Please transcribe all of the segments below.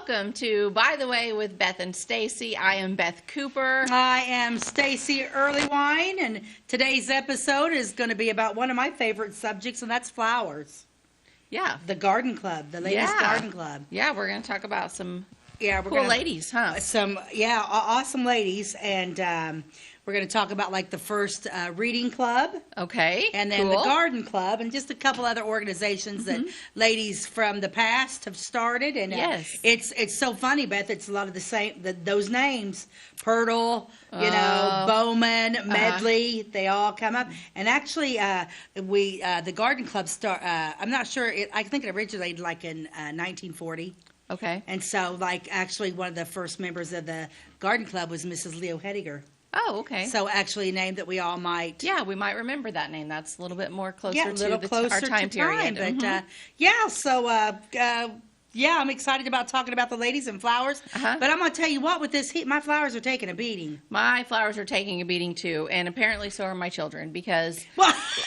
welcome to By the Way with Beth and Stacey. I am Beth Cooper. I am Stacey Earlywine, and today's episode is going to be about one of my favorite subjects, and that's flowers. Yeah. The garden club, the ladies' garden club. Yeah, we're going to talk about some we're cool ladies, huh? Awesome ladies, and we're going to talk about like the first reading club. Okay. And then the garden club, and just a couple other organizations that ladies from the past have started. And yes, it's so funny, Beth. It's a lot of the same. Those names, Pirtle, Bowman, Medley, they all come up. And actually, the garden club I'm not sure. I think it originated like in 1940. Okay. And so, actually, one of the first members of the garden club was Mrs. Leo Hediger. Oh, okay. So actually a name that we all might... Yeah, we might remember that name. That's a little bit more closer to our time period. But, I'm excited about talking about the ladies and flowers. But I'm going to tell you what, with this heat, my flowers are taking a beating. My flowers are taking a beating, too. And apparently so are my children, because...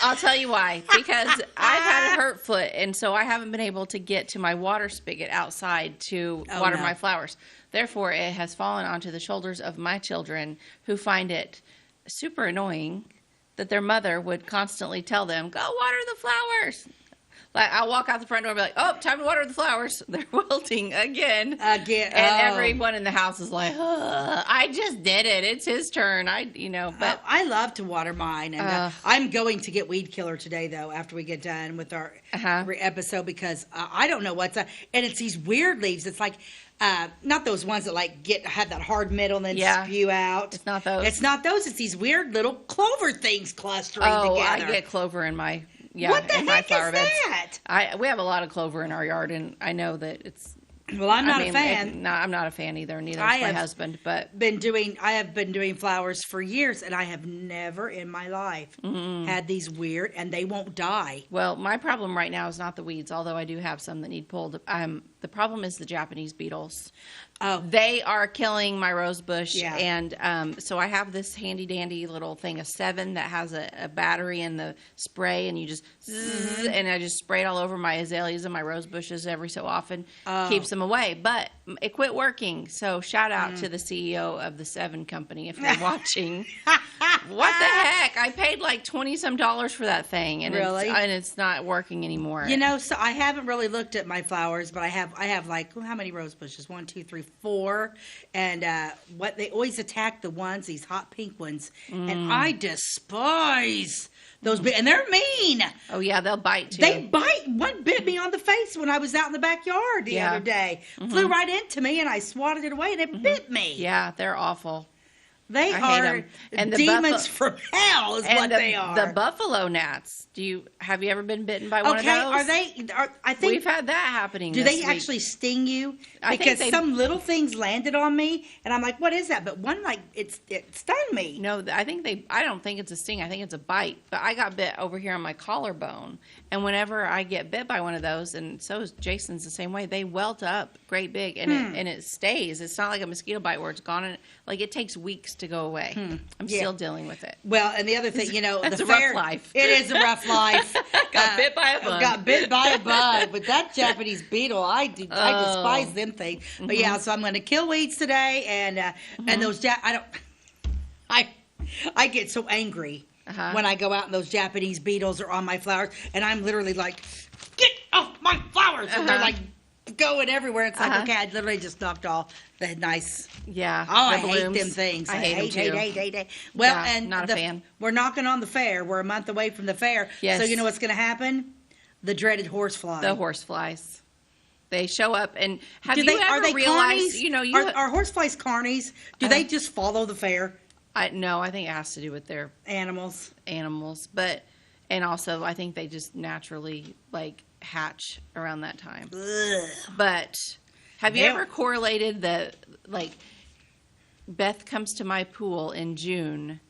I'll tell you why. Because I've had a hurt foot, and so I haven't been able to get to my water spigot outside to water my flowers. Therefore, it has fallen onto the shoulders of my children, who find it super annoying that their mother would constantly tell them, go water the flowers. Like, I'll walk out the front door and be like, oh, time to water the flowers. They're wilting again. And everyone in the house is like, I just did it. It's his turn. But I love to water mine. And I'm going to get weed killer today, though, after we get done with our episode, because I don't know what's up. And it's these weird leaves. It's like, not those ones that have that hard middle and then spew out. It's not those. It's not those. It's these weird little clover things clustering together. Oh, I get clover in my... Yeah, what the heck is that? We have a lot of clover in our yard, and I know that it's... Well, I'm not a fan. I'm not a fan either. Neither is my husband. But I have been doing flowers for years, and I have never in my life had these weird, and they won't die. Well, my problem right now is not the weeds, although I do have some that need pulled. The problem is the Japanese beetles. Oh. They are killing my rose bush. Yeah. And so I have this handy dandy little thing, a 7 that has a battery and the spray, and you just and I just spray it all over my azaleas and my rose bushes every so often. Keeps them away. But it quit working. So shout out to the CEO of the 7 company if you're watching. What the heck? I paid like $20-some for that thing, and it's not working anymore. So I haven't really looked at my flowers, but I have like, how many rose bushes? 1, 2, 3, 4, and they always attack these hot pink ones, and I despise those, and they're mean. Oh yeah, they'll bite too. They bite. One bit me on the face when I was out in the backyard the other day. Flew right into me, and I swatted it away, and it bit me. Yeah, they're awful. They are demons from hell is what they are. The buffalo gnats. Have you ever been bitten by one of those? I think we've had that happening. Do they actually sting you? Because some little things landed on me, and I'm like, what is that? But one, it stung me. No, I don't think it's a sting. I think it's a bite. But I got bit over here on my collarbone, and whenever I get bit by one of those, and so is Jason's the same way, they welt up great big, and it stays. It's not like a mosquito bite where it's gone, and it takes weeks to go away. I'm still dealing with it. Well, and the other thing, it's the a rough life. It is a rough life. Got bit by a bug. But that Japanese beetle, I despise them things. But so I'm going to kill weeds today, and those I get so angry when I go out and those Japanese beetles are on my flowers, and I'm literally like, get off my flowers, and they're like going everywhere. It's like, okay, I literally just knocked off the nice. Yeah. Oh, I hate them things. I hate them too. Well, yeah, and not a fan. We're knocking on the fair. We're a month away from the fair. Yes. So you know what's going to happen? The dreaded horsefly. The horseflies. They show up, and are they realized? Carnies? Are horseflies carnies? Do they just follow the fair? No, I think it has to do with their animals. And also I think they just naturally hatch around that time. Ugh. But have you ever correlated Beth comes to my pool in June,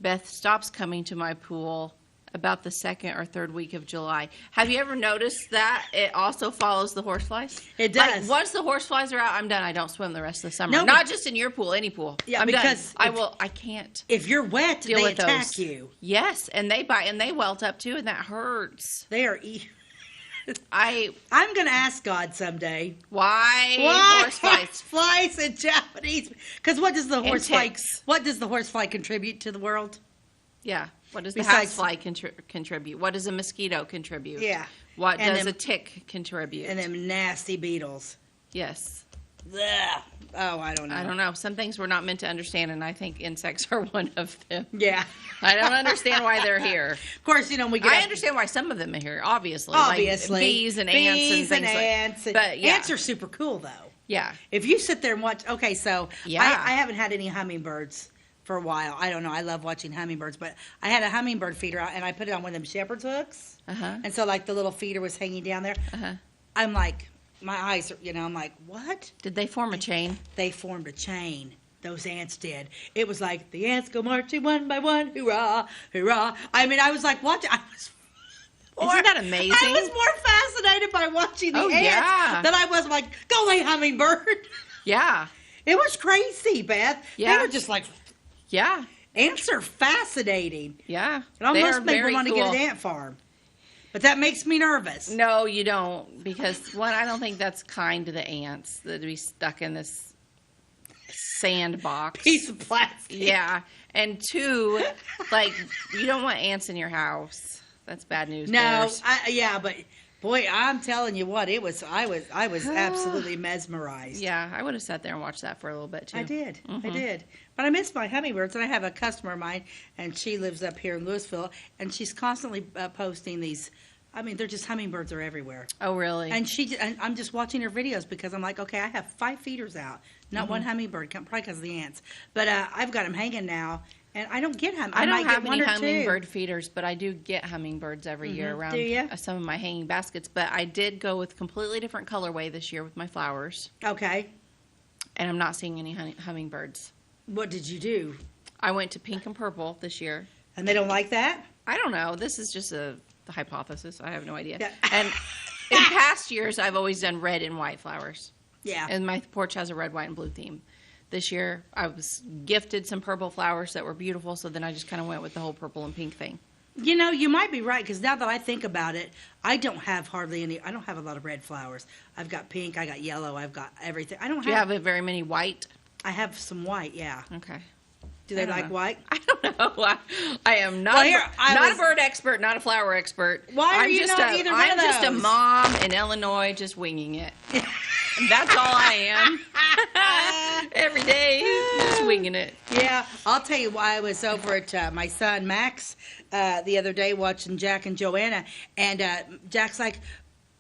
Beth stops coming to my pool about the 2nd or 3rd week of July. Have you ever noticed that it also follows the horseflies? It does. Once the horseflies are out, I'm done. I don't swim the rest of the summer. No, not just in your pool, any pool. Yeah, I'm because done. I can't. If you're wet, they attack you. Yes, and they bite and they welt up too, and that hurts. They are I'm going to ask God someday. Why horseflies? Flies in Japanese? Because what does the horsefly contribute to the world? Yeah. What does the housefly contribute? What does a mosquito contribute? Yeah. What does a tick contribute? And them nasty beetles. Yes. Ugh. Oh, I don't know. I don't know. Some things we're not meant to understand, and I think insects are one of them. Yeah. I don't understand why they're here. Of course, I understand why some of them are here, obviously. Obviously. Like bees and ants and things. But yeah. Ants are super cool, though. Yeah. If you sit there and watch, okay, so yeah. I haven't had any hummingbirds for a while. I don't know. I love watching hummingbirds, but I had a hummingbird feeder out, and I put it on one of them shepherd's hooks. And so, like, the little feeder was hanging down there. I'm like, my eyes are, I'm like, what? Did they form a chain? They formed a chain. Those ants did. It was like, the ants go marching one by one, hurrah, hurrah. I mean, I was like, watching. Isn't that amazing? I was more fascinated by watching the ants than I was like, go away, hummingbird. Yeah. It was crazy, Beth. Yeah. They were just like, yeah. Ants are fascinating. Yeah. It almost made me want to get an ant farm. But that makes me nervous. No, you don't. Because, one, I don't think that's kind to the ants that be stuck in this sandbox. Piece of plastic. Yeah. And two, like, you don't want ants in your house. That's bad news. No, but boy, I'm telling you what, I was absolutely mesmerized. Yeah, I would have sat there and watched that for a little bit too. I did. But I miss my hummingbirds, and I have a customer of mine, and she lives up here in Louisville, and she's constantly posting these. I mean, they're just hummingbirds are everywhere. Oh, really? And I'm just watching her videos because I'm like, okay, I have 5 feeders out, not one hummingbird, probably because of the ants. But I've got them hanging now, and I don't get I don't have any hummingbird feeders, but I do get hummingbirds every year around some of my hanging baskets. But I did go with completely different colorway this year with my flowers. Okay. And I'm not seeing any hummingbirds. What did you do? I went to pink and purple this year. And they don't like that? I don't know. This is just the hypothesis. I have no idea. Yeah. And in past years, I've always done red and white flowers. Yeah. And my porch has a red, white, and blue theme. This year, I was gifted some purple flowers that were beautiful, so then I just kind of went with the whole purple and pink thing. You might be right, because now that I think about it, I don't have a lot of red flowers. I've got pink, I got yellow, I've got everything. Do you have very many white? I have some white, yeah. Okay. Do they like white? I don't know. I am not a bird expert, not a flower expert. Why are you not either one of those? I'm just a mom in Illinois just winging it. That's all I am. Every day, just winging it. Yeah, I'll tell you why. I was over at my son Max the other day watching Jack and Joanna, and Jack's like,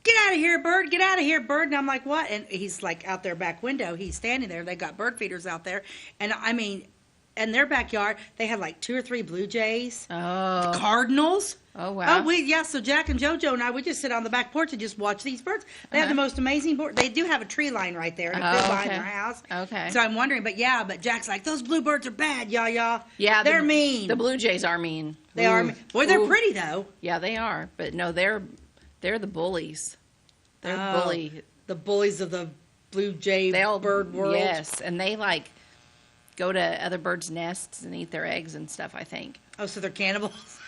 get out of here, bird, get out of here, bird. And I'm like, what? And he's like out their back window. He's standing there. They got bird feeders out there. And I mean, in their backyard, they had like 2 or 3 blue jays. Oh. Cardinals. Oh, wow. So Jack and JoJo and I, we just sit on the back porch and just watch these birds. They have the most amazing birds. They do have a tree line right there behind their house. Okay. So I'm wondering, but Jack's like, those bluebirds are bad, y'all. Yeah. They're mean. The blue jays are mean. They are mean. Boy, they're pretty, though. Yeah, they are. But no, they're the bullies. They're the bullies of the blue jay bird world. Yes, and they go to other birds' nests and eat their eggs and stuff, I think. Oh, so they're cannibals?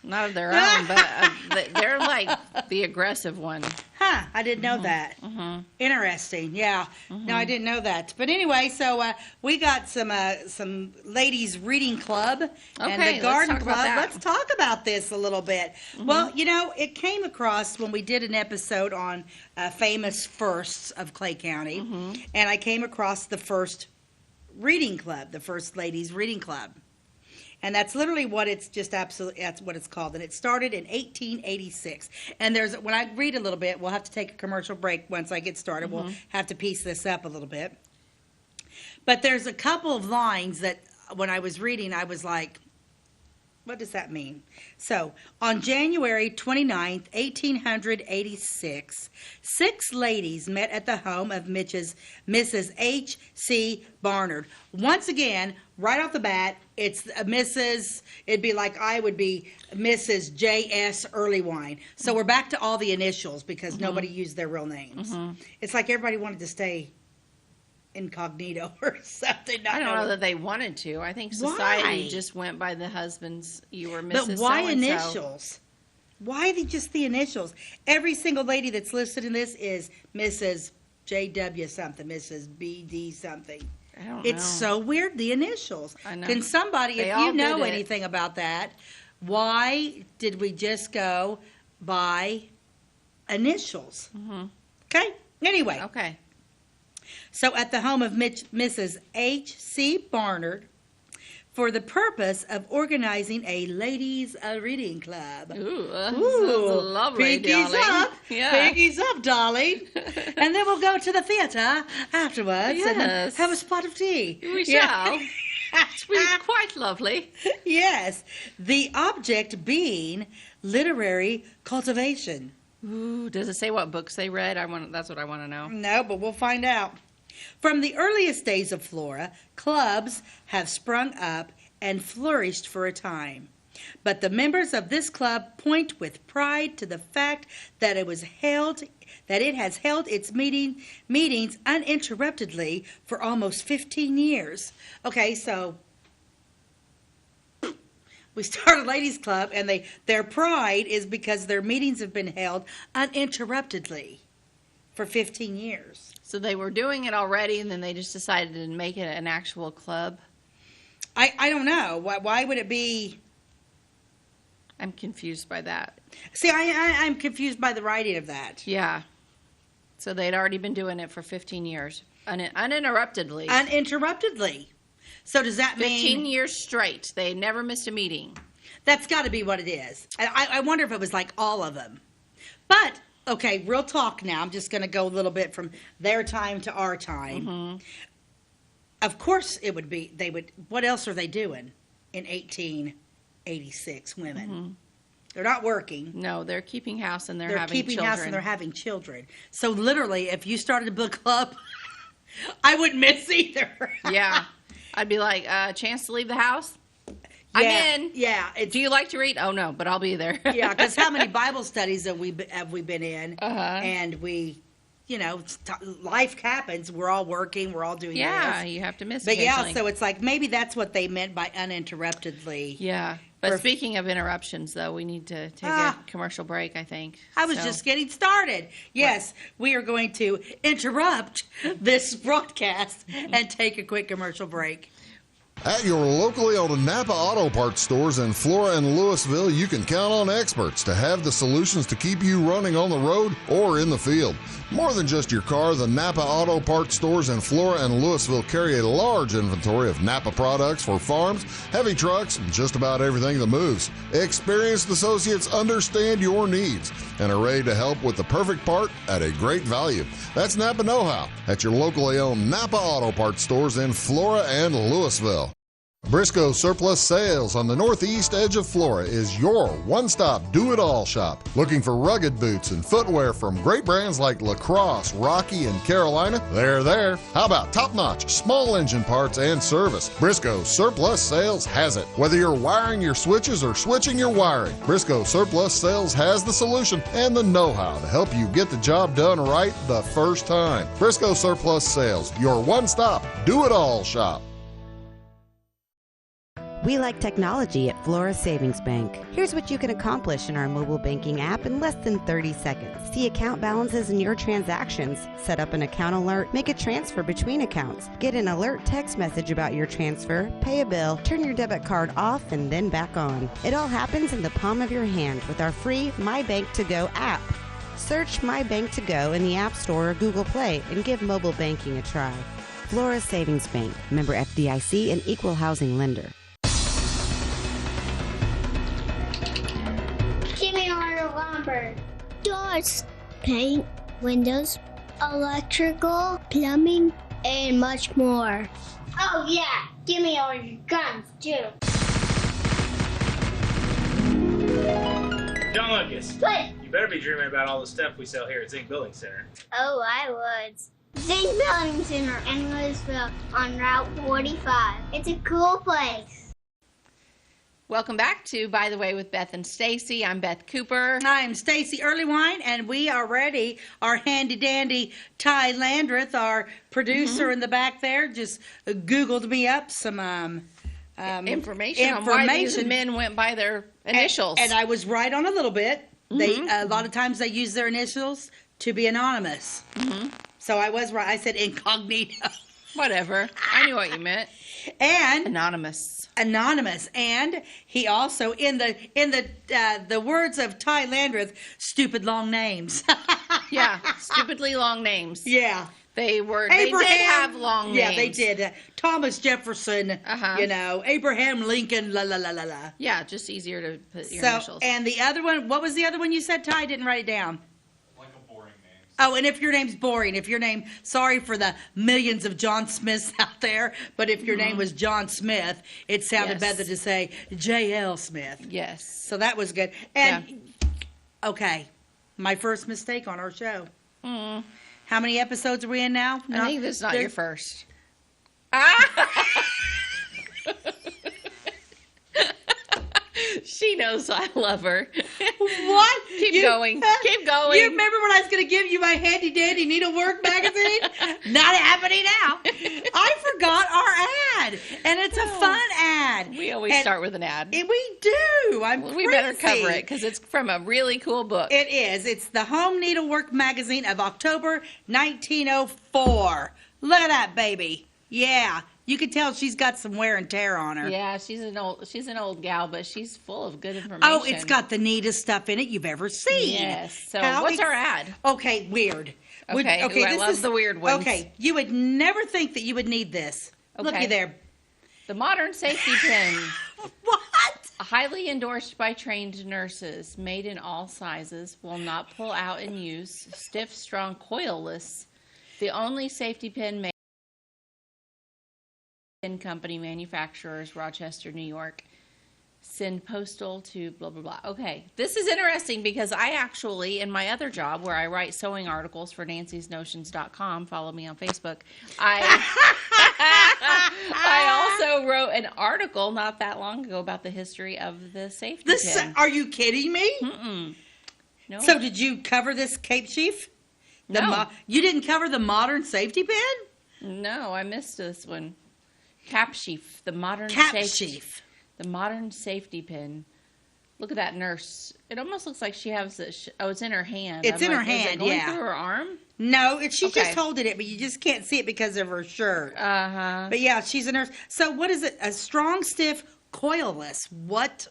Not of their own, but they're like the aggressive one. Huh, I didn't know that. Mm-hmm. Interesting, yeah. Mm-hmm. No, I didn't know that. But anyway, so we got some ladies' reading club and the garden club. Let's talk about this a little bit. Mm-hmm. Well, it came across when we did an episode on famous firsts of Clay County, and I came across the first reading club, the First Ladies Reading Club. And that's literally what that's what it's called. And it started in 1886. And when I read a little bit, we'll have to take a commercial break once I get started. We'll have to piece this up a little bit. But there's a couple of lines that when I was reading, I was like, what does that mean? So, on January 29th, 1886, 6 ladies met at the home of Mrs. H.C. Barnard. Once again, right off the bat, it's it'd be like I would be Mrs. J.S. Earlywine. So we're back to all the initials because nobody used their real names. It's like everybody wanted to stay incognito or something. I don't know that they wanted to. I think society just went by the husbands. You were Mrs. But why so-and-so. initials? Why just the initials? Every single lady that's listed in this is Mrs. JW something, Mrs. BD something. I don't know. It's so weird, the initials. I know. Can somebody, They if all you know did it. anything about that, why did we just go by initials? Okay? Anyway. Okay. So at the home of Mrs. H.C. Barnard, for the purpose of organizing a ladies' reading club. Ooh, lovely, pinkies darling. up, Yeah. pinkies up, darling. And then we'll go to the theater afterwards and Yes. have a spot of tea. We shall. It's been quite lovely. Yes, the object being literary cultivation. Ooh, does it say what books they read? That's what I want to know. No, but we'll find out. From the earliest days of Flora, clubs have sprung up and flourished for a time. But the members of this club point with pride to the fact that it has held its meetings uninterruptedly for almost 15 years. Okay, so we started a ladies' club, and their pride is because their meetings have been held uninterruptedly for 15 years. So they were doing it already, and then they just decided to make it an actual club? I don't know. Why would it be? I'm confused by that. See, I'm confused by the writing of that. Yeah. So they'd already been doing it for 15 years, uninterruptedly. Uninterruptedly. So does that 15 mean years straight. They never missed a meeting. that's got to be what it is? I wonder if it was like all of them. But okay, real talk now. I'm just going to go a little bit from their time to our time. Of course, it would be. They would. What else are they doing in 1886? Women. They're not working. No, they're keeping house and they're having keeping children. house and they're having children. So literally, if you started a book club, I wouldn't miss either. Yeah. I'd be like, chance to leave the house? I'm in. Yeah. Do you like to read? Oh, no, but I'll be there. Yeah, because how many Bible studies have we been in? Uh-huh. And we, life happens. We're all working. We're all doing Yeah, this. you have to miss But yeah, occasionally. so it's like maybe that's what they meant by uninterruptedly. Yeah. But speaking of interruptions, though, we need to take a commercial break, I think. I was just getting started. Yes, we are going to interrupt this broadcast and take a quick commercial break. At your locally owned Napa Auto Parts stores in Flora and Louisville, you can count on experts to have the solutions to keep you running on the road or in the field. More than just your car, the Napa Auto Parts stores in Flora and Louisville carry a large inventory of Napa products for farms, heavy trucks, and just about everything that moves. Experienced associates understand your needs and are ready to help with the perfect part at a great value. That's Napa Know-How at your locally owned Napa Auto Parts stores in Flora and Louisville. Briscoe Surplus Sales on the northeast edge of Flora is your one-stop do-it-all shop. Looking for rugged boots and footwear from great brands like Lacrosse, Rocky, and Carolina? They're there. How about top-notch small engine parts and service? Briscoe Surplus Sales has it. Whether you're wiring your switches or switching your wiring, Briscoe Surplus Sales has the solution and the know-how to help you get the job done right the first time. Briscoe Surplus Sales, your one-stop do-it-all shop. We like technology at Flora Savings Bank. Here's what you can accomplish in our mobile banking app in less than 30 seconds. See account balances in your transactions, set up an account alert, make a transfer between accounts, get an alert text message about your transfer, pay a bill, turn your debit card off and then back on. It all happens in the palm of your hand with our free My Bank to Go app. Search My Bank to Go in the App Store or Google Play and give mobile banking a try. Flora Savings Bank, member FDIC and equal housing lender. Jimmy ordered lumber, doors, paint, windows, electrical, plumbing, and much more. Oh yeah, Jimmy ordered guns too. John Lucas, What? you better be dreaming about all the stuff we sell here at Zink Building Center. Oh, I would. Zink Building Center in Louisville on Route 45. It's a cool place. Welcome back to By the Way with Beth and Stacey. I'm Beth Cooper. I'm Stacey Earlywine, and we are ready. Our handy-dandy Ty Landreth, our producer in the back there, just Googled me up some information on why these men went by their initials. And I was right on a little bit. They a lot of times they use their initials to be anonymous. So I was right. I said incognito. Whatever. I knew what you meant. And anonymous. And he also in the words of Ty Landreth, stupid long names. Yeah, stupidly long names. Yeah. They did have long names. Yeah, they did. Thomas Jefferson, Abraham Lincoln, la la la la la. Yeah, just easier to put your initials. And the other one, what was the other one you said, Ty? I didn't write it down. Like a boring name. Oh, and if your name's boring, sorry for the millions of John Smiths out there, but if your name was John Smith, it sounded better to say J.L. Smith. Yes. So that was good. And, okay, my first mistake on our show. How many episodes are we in now? I think this is not your first. She knows I love her. What? Keep going. Keep going. You remember when I was going to give you my handy dandy needlework magazine? Not happening now. I forgot our ad, and it's a fun ad. We always start with an ad. We do. We better cover it because it's from a really cool book. It is. It's the Home Needlework Magazine of October 1904. Look at that baby. Yeah. You can tell she's got some wear and tear on her. Yeah, she's an old gal, but she's full of good information. Oh, it's got the neatest stuff in it you've ever seen. Yes. So what's our ad? Okay, weird. Okay, I love the weird ones. Okay, you would never think that you would need this. Okay. Looky there. The modern safety pin. What? Highly endorsed by trained nurses, made in all sizes, will not pull out in use, stiff, strong, coilless. The only safety pin made company manufacturers, Rochester, New York. Send postal to blah blah blah. Okay, this is interesting because I actually, in my other job where I write sewing articles for nancysnotions.com, follow me on Facebook, I also wrote an article not that long ago about the history of the safety pin. Are you kidding me? No. So did you cover this Cape Sheaf? No. You didn't cover the modern safety pin? No, I missed this one. Cap sheaf, the modern the modern safety pin. Look at that nurse. It almost looks like she has it. It's in her hand. It's in her hand. Is it going through her arm? No, she's just holding it, but you just can't see it because of her shirt. But yeah, she's a nurse. So what is it? A strong, stiff, coilless. What's?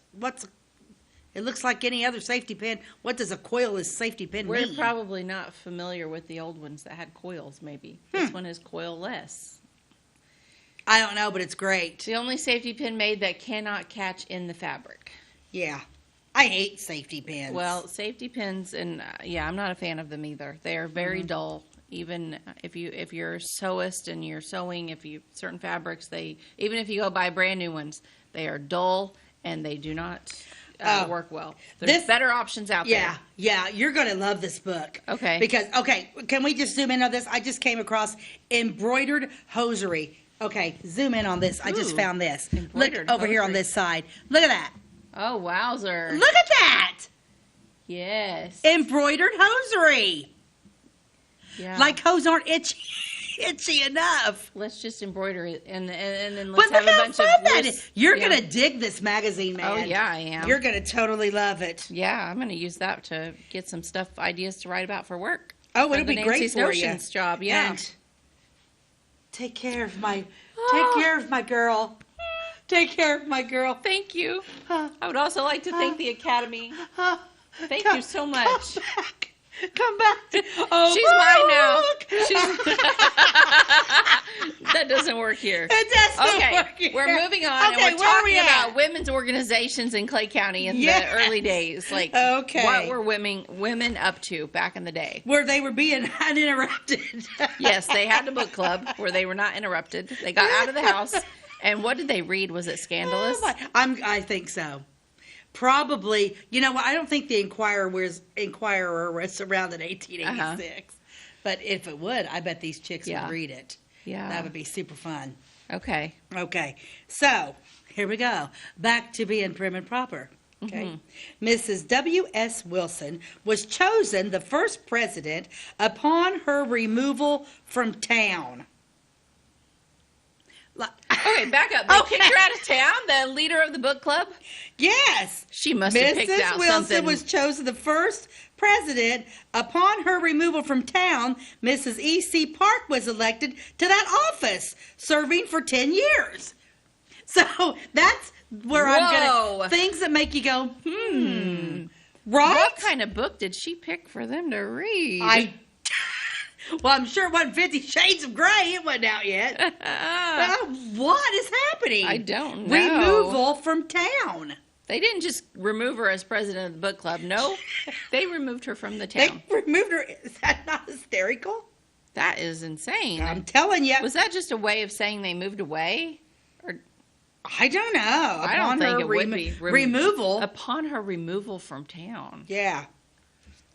It looks like any other safety pin. What does a coilless safety pin mean? We're probably not familiar with the old ones that had coils. Maybe this one is coilless. I don't know, but it's great. The only safety pin made that cannot catch in the fabric. Yeah. I hate safety pins. Well, safety pins, and I'm not a fan of them either. They are very dull. Even if you're a sewist and you're sewing, certain fabrics, even if you go buy brand new ones, they are dull and they do not work well. There's better options out there. Yeah, you're going to love this book. Okay. Because, can we just zoom in on this? I just came across embroidered hosiery. Okay, zoom in on this. I just found this. Look over here on this side. Look at that. Oh, wowzer. Look at that. Yes. Embroidered hosiery. Yeah. Like hose aren't itchy enough. Let's just embroider it and then let's have a bunch of that is. You're going to dig this magazine, man. Oh, yeah, I am. You're going to totally love it. Yeah, I'm going to use that to get some ideas to write about for work. Oh, it'll be great for you. Notions job, yeah. And take care of my girl. Take care of my girl. Thank you. I would also like to thank the Academy. Thank you so much. Come back. She's mine now. That doesn't work here. It doesn't work here. We're moving on, and we're talking about women's organizations in Clay County in the early days. Like, what were women up to back in the day? Where they were being uninterrupted. Yes, they had a book club where they were not interrupted. They got out of the house, and what did they read? Was it scandalous? I think so. Probably, I don't think the Inquirer was around in 1886. But if it would, I bet these chicks would read it. Yeah. That would be super fun. Okay. So, here we go. Back to being prim and proper. Okay. Mrs. W.S. Wilson was chosen the first president upon her removal from town. Okay, back up. They kicked her out of town, the leader of the book club? Yes. She must have picked out Mrs. Wilson something. was chosen the first president. Upon her removal from town, Mrs. E.C. Park was elected to that office, serving for 10 years. So that's where I'm going to... Things that make you go, Right? What kind of book did she pick for them to read? Well, I'm sure it wasn't 50 Shades of Grey. It wasn't out yet. What is happening? I don't know. Removal from town. They didn't just remove her as president of the book club. No, they removed her from the town. They removed her. Is that not hysterical? That is insane. I'm telling you. Was that just a way of saying they moved away? Or I don't know. I don't think it would be. Removal. Upon her removal from town. Yeah.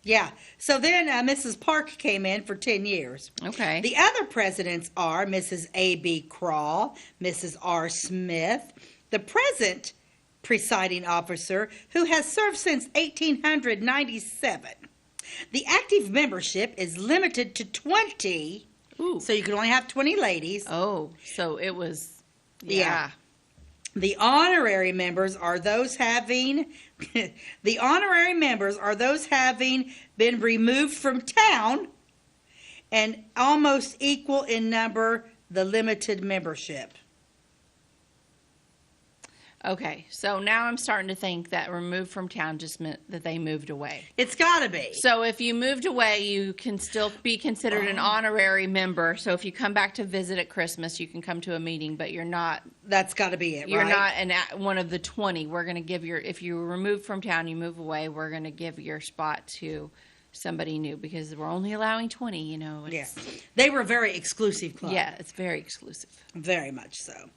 Yeah. So then Mrs. Park came in for 10 years. Okay. The other presidents are Mrs. A.B. Crawl, Mrs. R. Smith, the present presiding officer who has served since 1897. The active membership is limited to 20. Ooh. So you can only have 20 ladies. Oh, so it was, yeah. The honorary members are those having been removed from town and almost equal in number the limited membership. Okay, so now I'm starting to think that removed from town just meant that they moved away. It's got to be. So if you moved away, you can still be considered an honorary member. So if you come back to visit at Christmas, you can come to a meeting, but you're not. That's got to be it, You're right? not one of the 20. We're going to give if you were removed from town, you move away, we're going to give your spot to somebody new because we're only allowing 20, you know. Yes. They were a very exclusive club. Yeah, it's very exclusive. Very much so.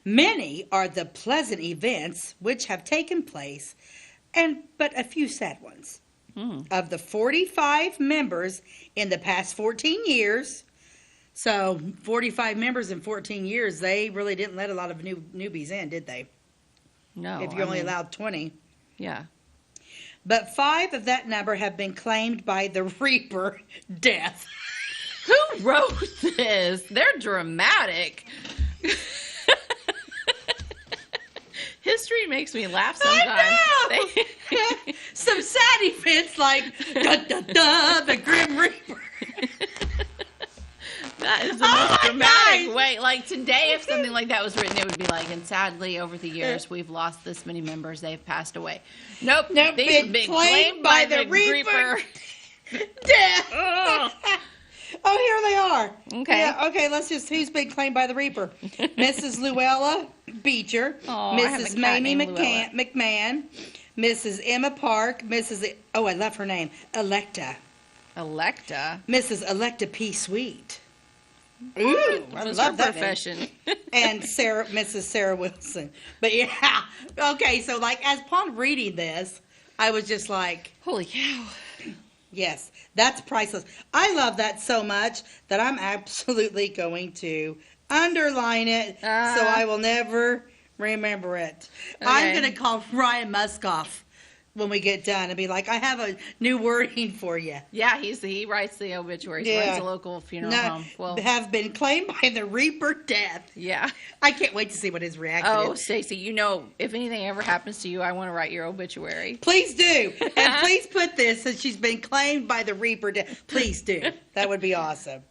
Many are the pleasant events which have taken place, but a few sad ones. Of the 45 members in the past 14 years, so 45 members in 14 years, they really didn't let a lot of newbies in, did they? No. If you only allowed 20. Yeah. But 5 of that number have been claimed by the Reaper death. Who wrote this? They're dramatic. History makes me laugh sometimes. I know. Some sad events like the Grim Reaper. That is the most dramatic way. Like today, if something like that was written, it would be like, and sadly, over the years, we've lost this many members. They've passed away. Nope. These have been claimed by the Reaper. Death. Oh, here they are. Okay. Yeah, okay, who's been claimed by the Reaper? Mrs. Luella Beecher, Mrs. Mamie McMahon, Mrs. Emma Park, I love her name, Electa. Mrs. Electa P. Sweet. Ooh, I love that profession. And Mrs. Sarah Wilson. But yeah, okay, so like as upon reading this, I was just like, holy cow. Yes, that's priceless. I love that so much that I'm absolutely going to underline it so I will never remember it. Okay. I'm going to call Ryan Muskoff when we get done and be like, I have a new wording for you. Yeah, he writes the obituaries. He runs a local funeral home. Well, have been claimed by the Reaper death. Yeah. I can't wait to see what his reaction is. Oh, Stacey, if anything ever happens to you, I want to write your obituary. Please do. And please put this, since she's been claimed by the Reaper death. Please do. That would be awesome.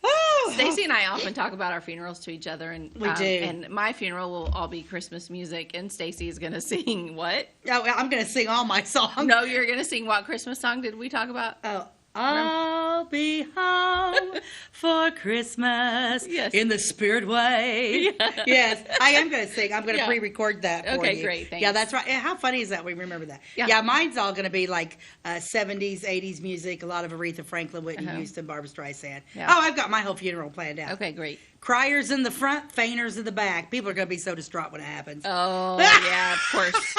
Oh, Stacey and I often talk about our funerals to each other, and we do. And my funeral will all be Christmas music, and Stacey is going to sing what? Oh, I'm going to sing all my songs. No, you're going to sing what Christmas song did we talk about? Oh, I'll be home for Christmas in the spirit way. Yeah. Yes, I am going to sing. I'm going to pre-record that for you. Okay, great. Thanks. Yeah, that's right. How funny is that? We remember that. Yeah, mine's all going to be like 70s, 80s music, a lot of Aretha Franklin, Whitney Houston, Barbra Streisand. Yeah. Oh, I've got my whole funeral planned out. Okay, great. Criers in the front, fainters in the back. People are going to be so distraught when it happens. Oh, yeah, of course.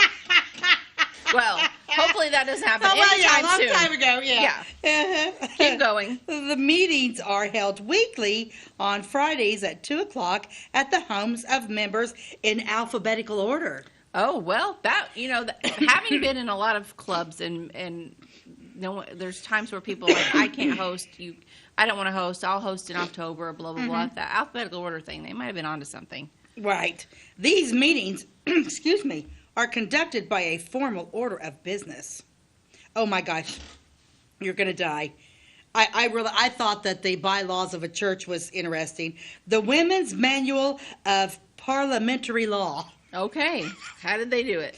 Well, hopefully that doesn't happen anytime soon. A long time ago, yeah. Keep going. The meetings are held weekly on Fridays at 2 o'clock at the homes of members in alphabetical order. Oh, well, having been in a lot of clubs and there's times where people are like, I can't host, I don't want to host, I'll host in October, blah, blah, blah. That alphabetical order thing, they might have been onto something. Right. These meetings, excuse me, are conducted by a formal order of business. Oh my gosh, you're gonna die. I thought that the bylaws of a church was interesting. The Women's Manual of Parliamentary Law. Okay. How did they do it?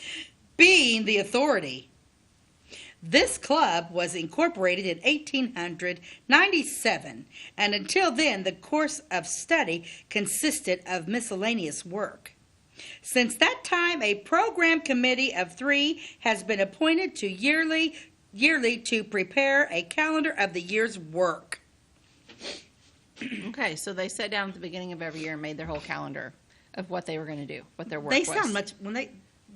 Being the authority. This club was incorporated in 1897, and until then, the course of study consisted of miscellaneous work. Since that time, a program committee of 3 has been appointed to yearly to prepare a calendar of the year's work. Okay, so they sat down at the beginning of every year and made their whole calendar of what they were going to do, what their work was. They sound much when they.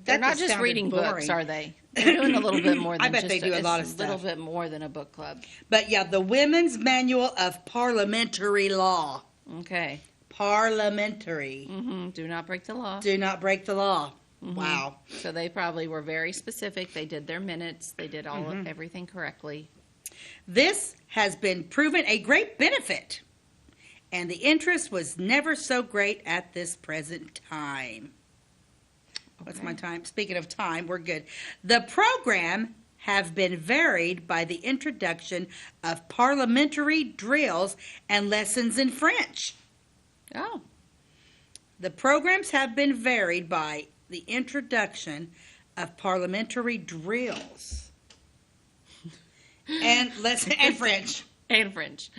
They're not just reading books, are they? They're doing a little bit more than I bet just they do a lot of a stuff. little bit more than a book club. But yeah, the Women's Manual of Parliamentary Law. Okay. Parliamentary. Do not break the law. Do not break the law. Wow. So they probably were very specific. They did their minutes. They did all of everything correctly. This has been proven a great benefit, and the interest was never so great at this present time. What's my time? Speaking of time, we're good. The program have been varied by the introduction of parliamentary drills and lessons in French. Oh. The programs have been varied by the introduction of parliamentary drills and French. And French.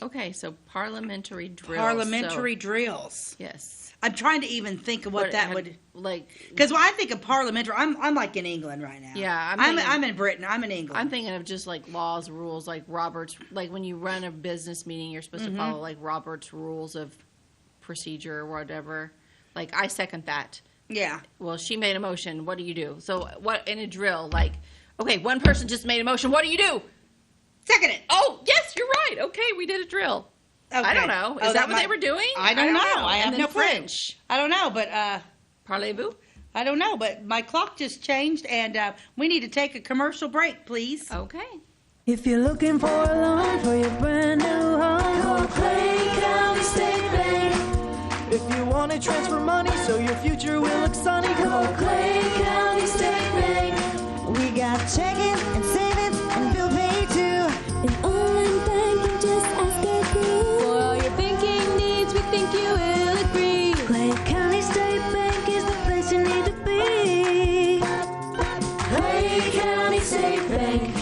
Okay, so parliamentary drills. Parliamentary drills. Yes. I'm trying to even think of what that would like. Because when I think of parliamentary, I'm like in England right now. Yeah, I'm in Britain. I'm in England. I'm thinking of just like laws, rules, like Robert's. Like when you run a business meeting, you're supposed to follow like Robert's rules of procedure or whatever. Like I second that. Yeah. Well, she made a motion. What do you do? So what in a drill? Like, okay, one person just made a motion. What do you do? Second it. Oh, yes, you're right. Okay, we did a drill. Okay. I don't know. Is that what they were doing? I don't know. I have no French. I don't know, but Parlez-vous? I don't know, but my clock just changed, and we need to take a commercial break, please. Okay. If you're looking for a loan for your brand new home, call Clay County State Bank. If you want to transfer money so your future will look sunny, call Clay County State Bank. We got checking and savings and bill pay too. An online banking, just ask our crew. For all your banking needs, we think you will agree. Clay County State Bank is the place you need to be. Clay County State Bank.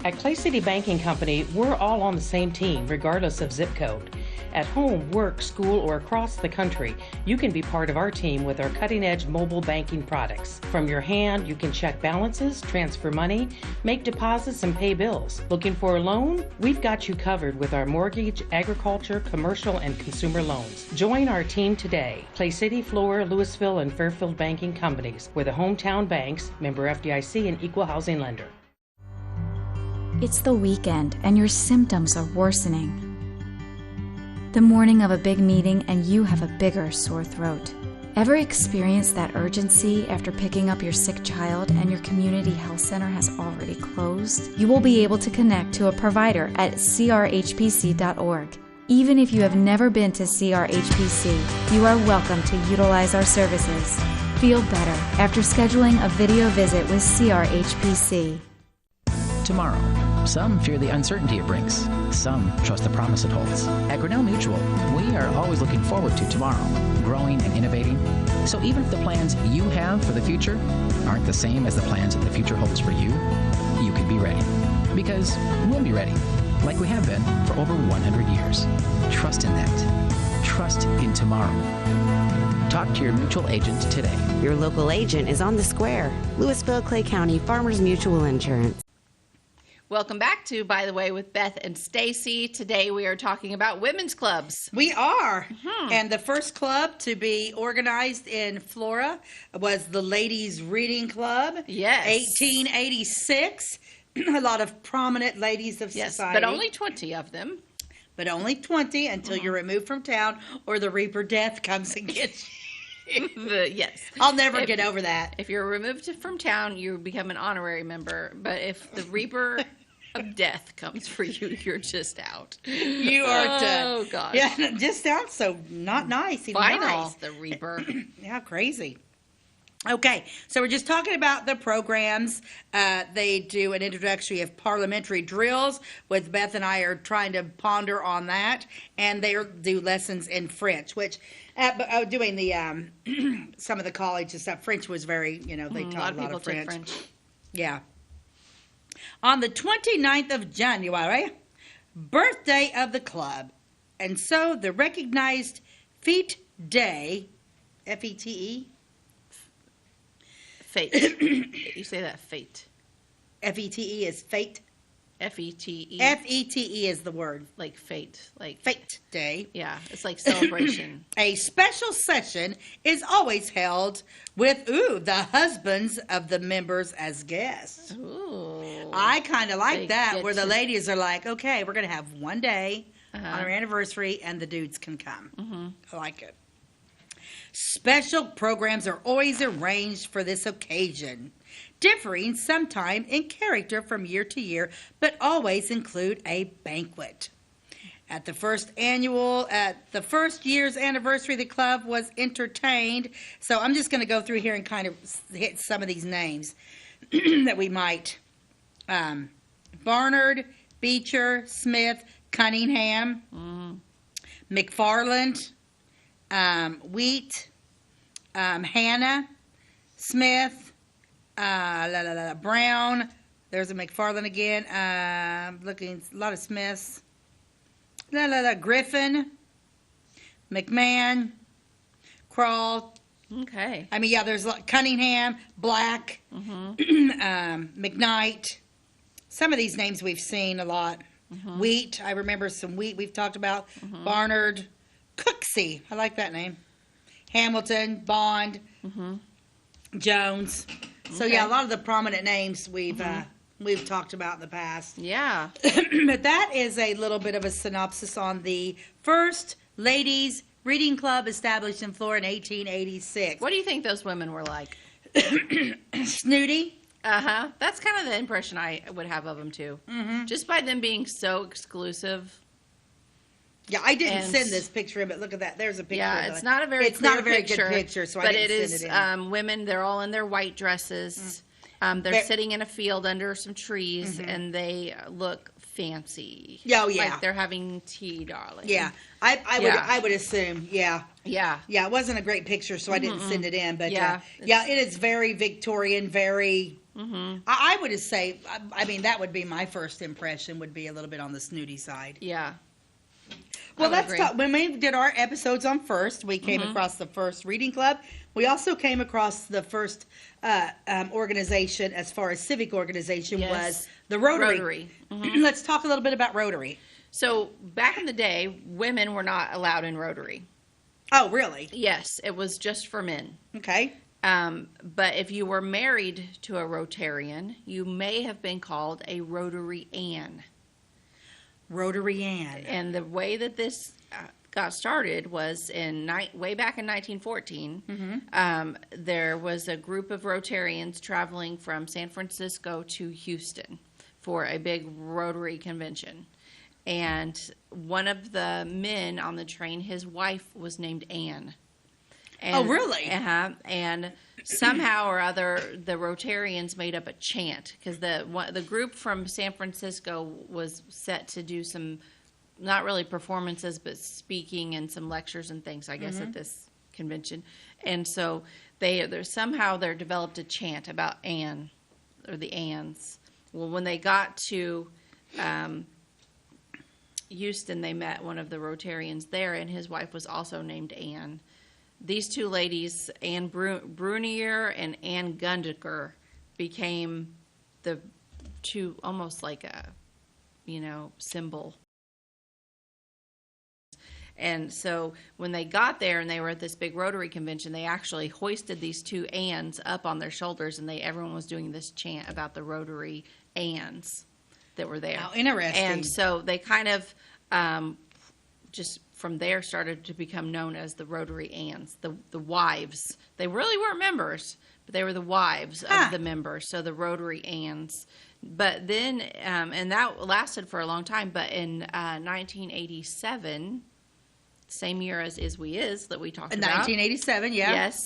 At Clay City Banking Company, we're all on the same team, regardless of zip code. At home, work, school, or across the country, you can be part of our team with our cutting-edge mobile banking products. From your hand, you can check balances, transfer money, make deposits, and pay bills. Looking for a loan? We've got you covered with our mortgage, agriculture, commercial, and consumer loans. Join our team today. Clay City, Flora, Louisville, and Fairfield Banking Companies. We're the hometown banks, member FDIC, and equal housing lender. It's the weekend, and your symptoms are worsening. The morning of a big meeting and you have a bigger sore throat. Ever experienced that urgency after picking up your sick child and your community health center has already closed? You will be able to connect to a provider at crhpc.org. Even if you have never been to CRHPC, you are welcome to utilize our services. Feel better after scheduling a video visit with CRHPC. Tomorrow. Some fear the uncertainty it brings. Some trust the promise it holds. At Grinnell Mutual, we are always looking forward to tomorrow, growing and innovating. So even if the plans you have for the future aren't the same as the plans that the future holds for you, you can be ready. Because we'll be ready, like we have been for over 100 years. Trust in that. Trust in tomorrow. Talk to your mutual agent today. Your local agent is on the square. Louisville, Clay County Farmers Mutual Insurance. Welcome back to By the Way with Beth and Stacey. Today we are talking about women's clubs. We are. And the first club to be organized in Flora was the Ladies Reading Club. Yes. 1886. A lot of prominent ladies of society. But only 20 of them. But only 20 until you're removed from town or the Reaper Death comes and gets you. Yes. I'll never get over that. If you're removed from town, you become an honorary member. But if the Reaper of death comes for you, you're just out. You are done. Oh, gosh. Yeah, it just sounds so not nice. Even Final, nice. the rebirth. Yeah, crazy. Okay, so we're just talking about the programs. They do an introductory of parliamentary drills, with Beth and I are trying to ponder on that, and they do lessons in French, which doing the some of the college and stuff. French was very, they taught a lot of French. Yeah. On the 29th of January, birthday of the club, and so the recognized Fete Day, F-E-T-E. Fate. You say that, fate. F-E-T-E is fate. F-E-T-E. F-E-T-E is the word. Like fate. Like Fate Day. Yeah, it's like celebration. A special session is always held with, the husbands of the members as guests. Ooh. I kind of like They that, get where the to- ladies are like, okay, we're going to have one day on our anniversary, and the dudes can come. Mm-hmm. I like it. Special programs are always arranged for this occasion, differing sometime in character from year to year, but always include a banquet. At the first year's anniversary, the club was entertained. So I'm just going to go through here and kind of hit some of these names that we might. Barnard, Beecher, Smith, Cunningham, McFarland, Wheat, Hannah, Smith, Brown. There's a McFarland again. Looking a lot of Smiths. Griffin, McMahon, Crawl. Okay. I mean, yeah, there's Cunningham, Black, McKnight. Some of these names we've seen a lot. Wheat, I remember some Wheat we've talked about. Barnard, Cooksey, I like that name. Hamilton, Bond, Jones. So yeah, a lot of the prominent names we've talked about in the past. Yeah. But that is a little bit of a synopsis on the first ladies reading club established in Florida in 1886. What do you think those women were like? Snooty. Uh-huh. That's kind of the impression I would have of them, too. Just by them being so exclusive. Yeah, I didn't send this picture in, but look at that. There's a picture. Yeah, it's not a very good picture, so I didn't send it in. Women, they're all in their white dresses. They're sitting in a field under some trees, and they look fancy. Oh, yeah. Like they're having tea, darling. Yeah, I would assume, yeah. Yeah. Yeah, it wasn't a great picture, so I didn't send it in. But Yeah, it is very Victorian, very... I would say, I mean, that would be my first impression, would be a little bit on the snooty side. Yeah. Well, let's talk. When we did our episodes on First, we came across the first reading club. We also came across the first organization, as far as civic organization, was the Rotary. Let's talk a little bit about Rotary. So back in the day, women were not allowed in Rotary. Oh, really? Yes, it was just for men. Okay. But if you were married to a Rotarian, you may have been called a Rotary-Ann. Rotary-Ann. And the way that this got started was way back in 1914. There was a group of Rotarians traveling from San Francisco to Houston for a big Rotary convention. And one of the men on the train, his wife was named Ann. And, oh, really? And somehow or other, the Rotarians made up a chant, because the group from San Francisco was set to do some, not really performances, but speaking and some lectures and things, I guess, at this convention. And so they developed a chant about Ann, or the Anns. Well, when they got to Houston, they met one of the Rotarians there, and his wife was also named Ann. These two ladies, Anne Brunier and Anne Gundaker, became the two, almost like a, symbol. And so when they got there and they were at this big Rotary convention, they actually hoisted these two Anns up on their shoulders, and everyone was doing this chant about the Rotary Anns that were there. How interesting. And so they kind of just from there started to become known as the Rotary Anns, the wives. They really weren't members, but they were the wives of the members. So the Rotary Anns But then, and that lasted for a long time, but in 1987, same year as Is We Is that we talked about. 1987, yeah. Yes.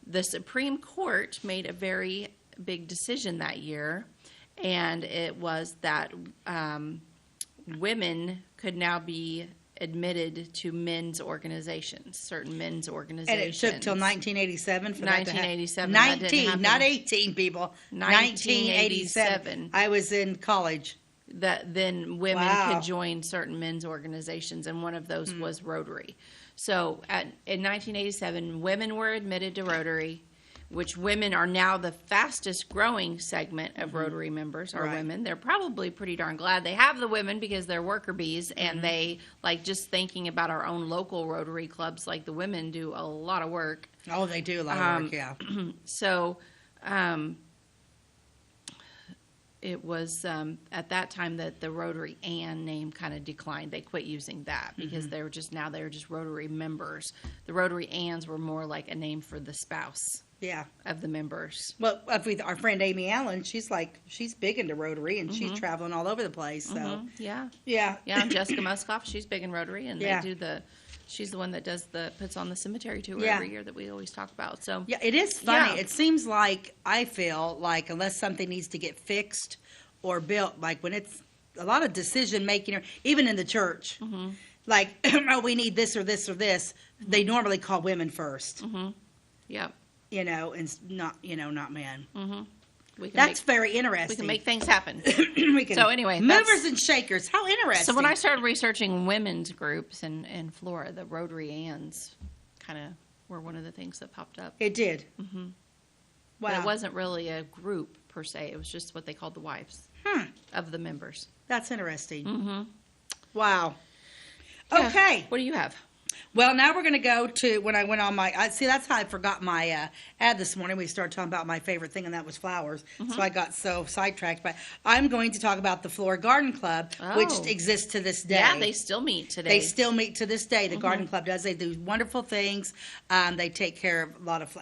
The Supreme Court made a very big decision that year, and it was that women could now be admitted to men's organizations, certain men's organizations. And it took till 1987 for 1987. that to happen. 19, not 18, people. 1987. I was in college. That then women could join certain men's organizations, and one of those was Rotary. So in 1987, women were admitted to Rotary, which women are now the fastest growing segment of Rotary members are women. They're probably pretty darn glad they have the women because they're worker bees, and they like just thinking about our own local Rotary clubs, like the women do a lot of work. Oh, they do a lot of work, yeah. So it was at that time that the Rotary Ann name kind of declined. They quit using that because they were just Rotary members. The Rotary Anns were more like a name for the spouse. Yeah, of the members. Well, our friend Amy Allen, she's big into Rotary, and she's traveling all over the place. So yeah. And Jessica Muskoff, she's big in Rotary, and they do she's the one that puts on the cemetery tour every year that we always talk about. So yeah, it is funny. Yeah. It seems like I feel like unless something needs to get fixed or built, like when it's a lot of decision making, or even in the church, like oh, we need this or this or this, they normally call women first. Yep. And not men. That's very interesting. We can make things happen. So anyway, movers and shakers. How interesting. So when I started researching women's groups in Florida, the Rotary Anns kind of were one of the things that popped up. It did. Wow. But it wasn't really a group per se. It was just what they called the wives of the members. That's interesting. Wow. Yeah. Okay. What do you have? Well, now we're going to go to when I went on see, that's how I forgot my ad this morning. We started talking about my favorite thing, and that was flowers. So I got so sidetracked. But I'm going to talk about the Flora Garden Club, which exists to this day. Yeah, they still meet today. They still meet to this day. The Garden Club does. They do wonderful things. They take care of a lot of,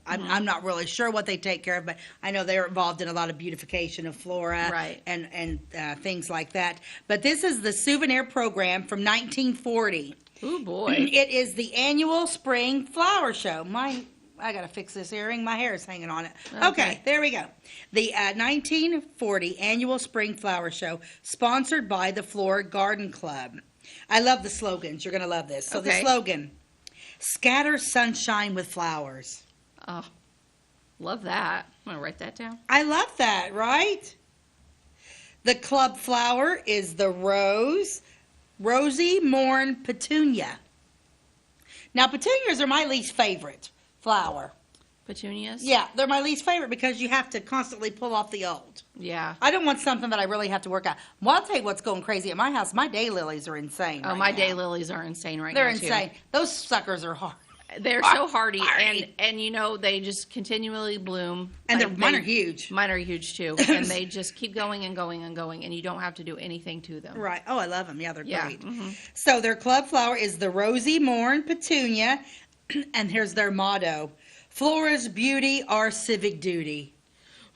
I'm not really sure what they take care of, but I know they're involved in a lot of beautification of flora and things like that. But this is the souvenir program from 1940. Oh, boy. It is the annual spring flower show. I got to fix this earring. My hair is hanging on it. Okay, there we go. The 1940 annual spring flower show, sponsored by the Flora Garden Club. I love the slogans. You're going to love this. So the slogan, scatter sunshine with flowers. Oh, love that. I'm going to write that down. I love that, right? The club flower is the Rosy Morn Petunia. Now, petunias are my least favorite flower. Petunias? Yeah, they're my least favorite because you have to constantly pull off the old. Yeah. I don't want something that I really have to work out. Well, I'll tell you what's going crazy at my house. My daylilies are insane. Oh, my daylilies are insane right now, They're insane. Those suckers are hard. They're so hardy, and they just continually bloom. And mine are huge. Mine are huge too, and they just keep going and going and going, and you don't have to do anything to them. Right. Oh, I love them. Yeah, they're great. So their club flower is the Rosy Morn Petunia, and here's their motto: Flora's beauty, our civic duty.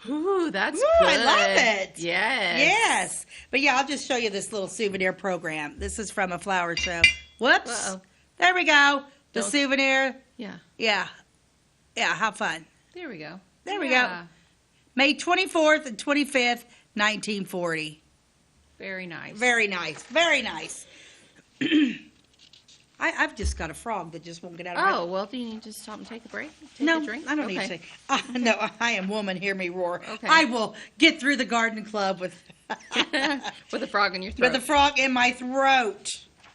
Ooh, that's good. I love it. Yes. But yeah, I'll just show you this little souvenir program. This is from a flower show. Whoops. There we go. The souvenir. Yeah. How fun. There we go. There we go. May 24th and 25th, 1940. Very nice. Very nice. Very nice. I've just got a frog that just won't get out of my... Oh, well, do you need to stop and take a break? No, a drink? I don't need to. No, I am woman, hear me roar. Okay. I will get through the garden club with... with a frog in your throat. With a frog in my throat.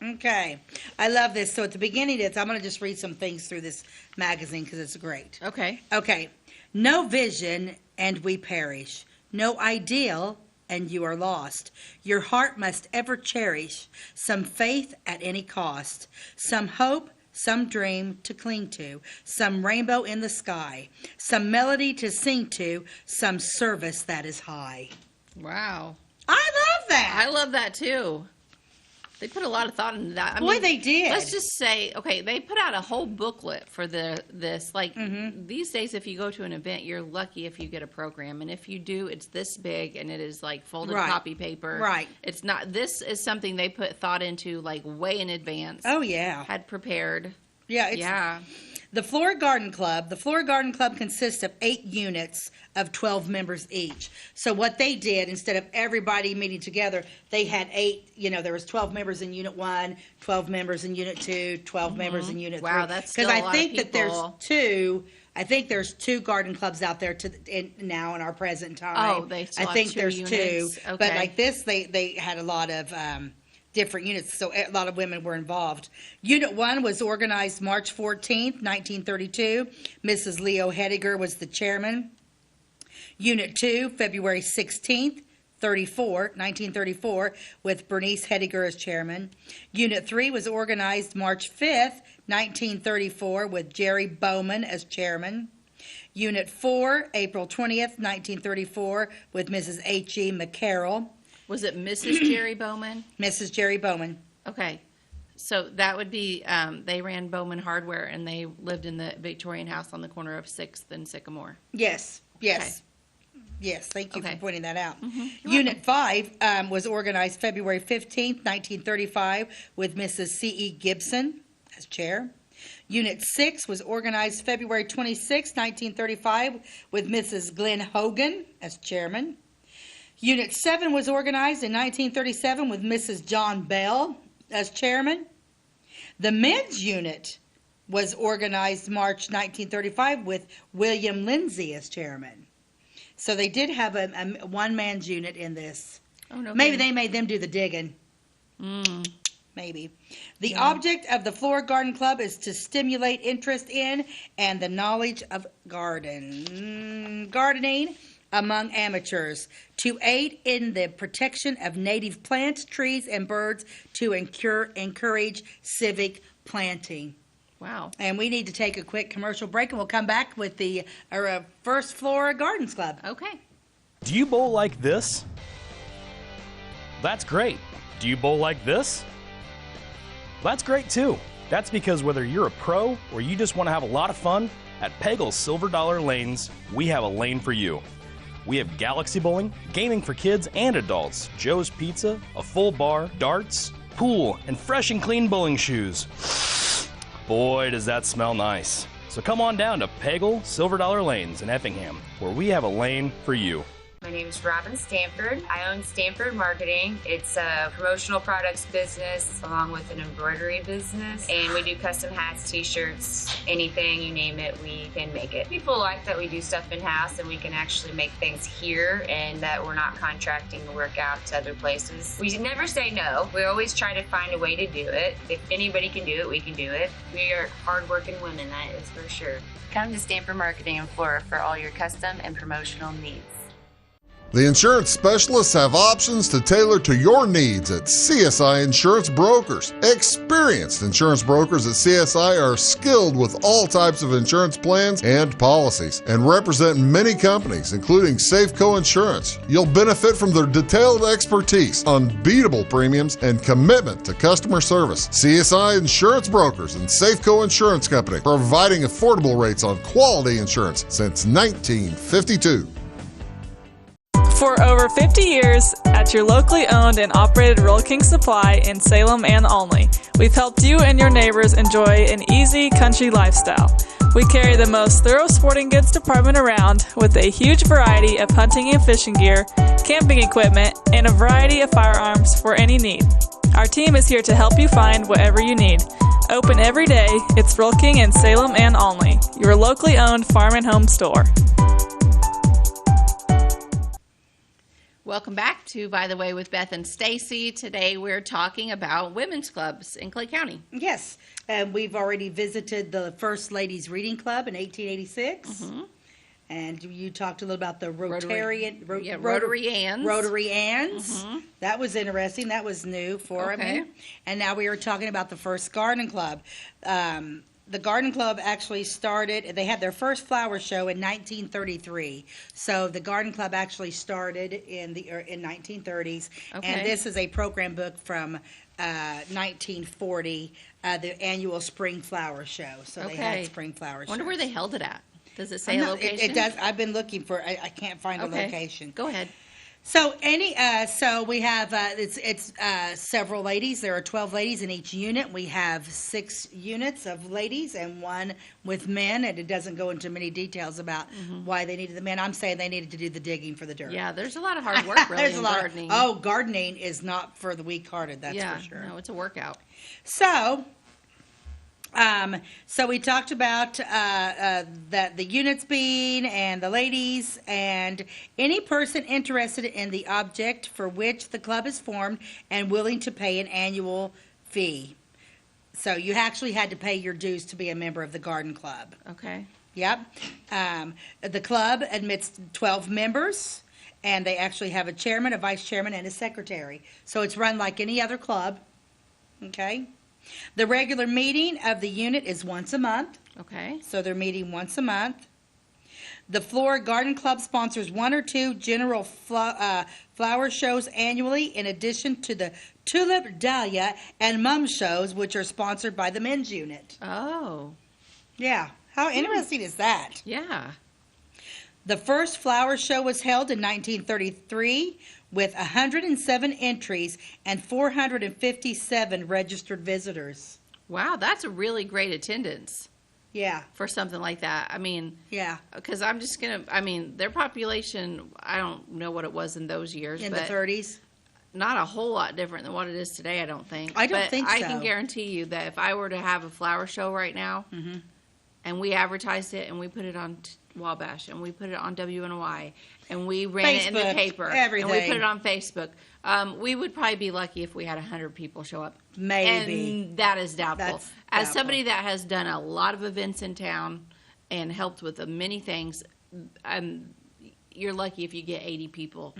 Okay. I love this. So at the beginning, I'm going to just read some things through this magazine because it's great. Okay. No vision and we perish. No ideal and you are lost. Your heart must ever cherish some faith at any cost, some hope, some dream to cling to, some rainbow in the sky, some melody to sing to, some service that is high. Wow. I love that. I love that too. They put a lot of thought into that. Boy, they did. Let's just say, okay, they put out a whole booklet for this. Like, these days, if you go to an event, you're lucky if you get a program. And if you do, it's this big, and it is, like, folded copy paper. Right. It's not, this is something they put thought into, like, way in advance. Oh, yeah. Had prepared. Yeah. The Flora Garden Club consists of 8 units of 12 members each. So what they did, instead of everybody meeting together, they had 8, there was 12 members in Unit 1, 12 members in Unit 2, 12 members in Unit 3. Wow, that's still a lot of people. Because I think there's 2 garden clubs out there now in our present time. Oh, they still I think have 2 there's units. 2. Okay. But like this, they had a lot of different units, so a lot of women were involved. Unit 1 was organized March 14th, 1932. Mrs. Leo Hediger was the chairman. Unit 2, February 16th, 1934, with Bernice Hediger as chairman. Unit 3 was organized March 5th, 1934, with Jerry Bowman as chairman. Unit 4, April 20th, 1934, with Mrs. H.E. McCarroll. Was it Mrs. Jerry Bowman? Mrs. Jerry Bowman. Okay. So that would be, they ran Bowman Hardware, and they lived in the Victorian house on the corner of 6th and Sycamore. Yes. Okay. Yes, thank you for pointing that out. Mm-hmm. Unit 5 was organized February 15th, 1935, with Mrs. C.E. Gibson as chair. Unit 6 was organized February 26, 1935, with Mrs. Glenn Hogan as chairman. Unit 7 was organized in 1937 with Mrs. John Bell as chairman. The men's unit was organized March 1935 with William Lindsay as chairman. So they did have a one-man's unit in this. Oh, no. Maybe they made them do the digging. Maybe. The object of the Flora Garden Club is to stimulate interest in and the knowledge of gardening among amateurs, to aid in the protection of native plants, trees, and birds, to encourage civic planting. Wow. And we need to take a quick commercial break, and we'll come back with our first Flora Gardens Club. Okay. Do you bowl like this? That's great. Do you bowl like this? That's great too. That's because whether you're a pro or you just want to have a lot of fun, at Pegel's Silver Dollar Lanes, we have a lane for you. We have galaxy bowling, gaming for kids and adults, Joe's Pizza, a full bar, darts, pool, and fresh and clean bowling shoes. Boy, does that smell nice. So come on down to Pegel Silver Dollar Lanes in Effingham, where we have a lane for you. My name is Robin Stanford. I own Stanford Marketing. It's a promotional products business along with an embroidery business. And we do custom hats, t-shirts, anything, you name it, we can make it. People like that we do stuff in-house and we can actually make things here and that we're not contracting the work out to other places. We never say no. We always try to find a way to do it. If anybody can do it, we can do it. We are hardworking women, that is for sure. Come to Stanford Marketing in Flora for all your custom and promotional needs. The insurance specialists have options to tailor to your needs at CSI Insurance Brokers. Experienced insurance brokers at CSI are skilled with all types of insurance plans and policies and represent many companies, including Safeco Insurance. You'll benefit from their detailed expertise, unbeatable premiums, and commitment to customer service. CSI Insurance Brokers and Safeco Insurance Company, providing affordable rates on quality insurance since 1952. For over 50 years, at your locally owned and operated Royal King Supply in Salem and Olney, we've helped you and your neighbors enjoy an easy country lifestyle. We carry the most thorough sporting goods department around with a huge variety of hunting and fishing gear, camping equipment, and a variety of firearms for any need. Our team is here to help you find whatever you need. Open every day, it's Royal King in Salem and Olney, your locally owned farm and home store. Welcome back to By the Way with Beth and Stacey. Today we're talking about women's clubs in Clay County. Yes, we've already visited the First Ladies Reading Club in 1886. Mm-hmm. And you talked a little about the Rotary Anns. Rotary Anns. Mm-hmm. That was interesting. That was new for me. And now we were talking about the first garden club. The garden club actually started, they had their first flower show in 1933. So the garden club actually started in the 1930s. Okay. And this is a program book from 1940, the annual spring flower show. So they had spring flower shows. I wonder where they held it at. Does it say a location? It does. I've been looking for. I can't find a location. Go ahead. So so we have it's several ladies. There are 12 ladies in each unit. We have 6 units of ladies and 1 with men, and it doesn't go into many details about why they needed the men. I'm saying they needed to do the digging for the dirt. Yeah, there's a lot of hard work really in gardening. Gardening is not for the weak-hearted. That's for sure. No, it's a workout. So we talked about that the units being and the ladies and any person interested in the object for which the club is formed and willing to pay an annual fee. So you actually had to pay your dues to be a member of the garden club. Okay. Yep. The club admits 12 members, and they actually have a chairman, a vice chairman, and a secretary. So it's run like any other club. Okay. The regular meeting of the unit is once a month. Okay. So they're meeting once a month. The Flora Garden Club sponsors 1 or 2 general flower shows annually, in addition to the Tulip, Dahlia, and Mum shows, which are sponsored by the men's unit. Oh. Yeah. How interesting is that? Yeah. The first flower show was held in 1933 with 107 entries and 457 registered visitors. Wow, that's a really great attendance. Yeah. For something like that. I mean, yeah. Because their population, I don't know what it was in those years. In the 30s? Not a whole lot different than what it is today, I don't think. I don't think so. I can guarantee you that if I were to have a flower show right now, and we advertised it and we put it on Wabash and we put it on WNY and we ran it in the paper everything. And we put it on Facebook, we would probably be lucky if we had 100 people show up. Maybe. And that is doubtful. That's As somebody that has done a lot of events in town and helped with many things, you're lucky if you get 80 people.